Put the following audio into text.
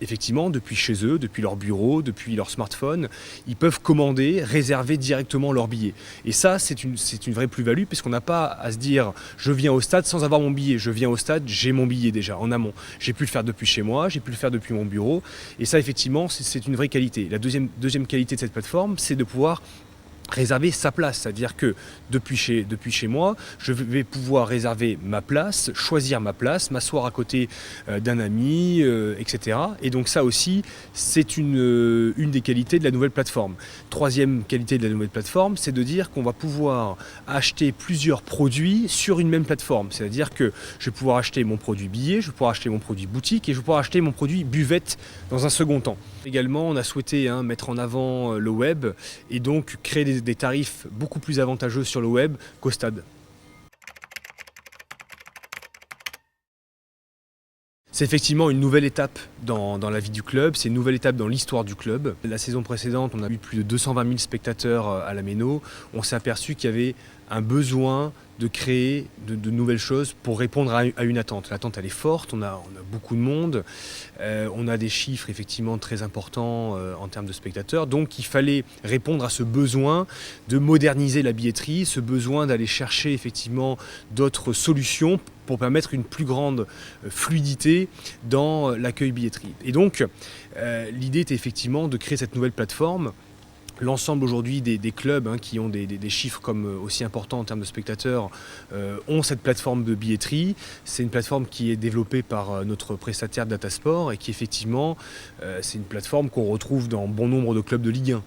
effectivement, depuis chez eux, depuis leur bureau, depuis leur smartphone, ils peuvent commander, réserver directement leur billet. Et ça, c'est une vraie plus-value, puisqu'on n'a pas à se dire « je viens au stade sans avoir mon billet ». Je viens au stade, j'ai mon billet déjà, en amont. J'ai pu le faire depuis chez moi, j'ai pu le faire depuis mon bureau. Et ça, effectivement, c'est une vraie qualité. La deuxième qualité de cette plateforme, c'est de pouvoir réserver sa place, c'est-à-dire que depuis chez moi, je vais pouvoir réserver ma place, choisir ma place, m'asseoir à côté d'un ami, etc. Et donc ça aussi, c'est une des qualités de la nouvelle plateforme. Troisième qualité de la nouvelle plateforme, c'est de dire qu'on va pouvoir acheter plusieurs produits sur une même plateforme. C'est-à-dire que je vais pouvoir acheter mon produit billet, je vais pouvoir acheter mon produit boutique et je vais pouvoir acheter mon produit buvette dans un second temps. Également, on a souhaité mettre en avant le web et donc créer des tarifs beaucoup plus avantageux sur le web qu'au stade. C'est effectivement une nouvelle étape dans la vie du club, c'est une nouvelle étape dans l'histoire du club. La saison précédente, on a eu plus de 220 000 spectateurs à la Méno. On s'est aperçu qu'il y avait un besoin de créer de nouvelles choses pour répondre à une attente. L'attente, elle est forte, on a beaucoup de monde, on a des chiffres effectivement très importants en termes de spectateurs, donc il fallait répondre à ce besoin de moderniser la billetterie, ce besoin d'aller chercher effectivement d'autres solutions pour permettre une plus grande fluidité dans l'accueil billetterie. Et donc, l'idée était effectivement de créer cette nouvelle plateforme. L'ensemble aujourd'hui des clubs qui ont des chiffres comme aussi importants en termes de spectateurs ont cette plateforme de billetterie. C'est une plateforme qui est développée par notre prestataire Datasport et qui effectivement, c'est une plateforme qu'on retrouve dans bon nombre de clubs de Ligue 1.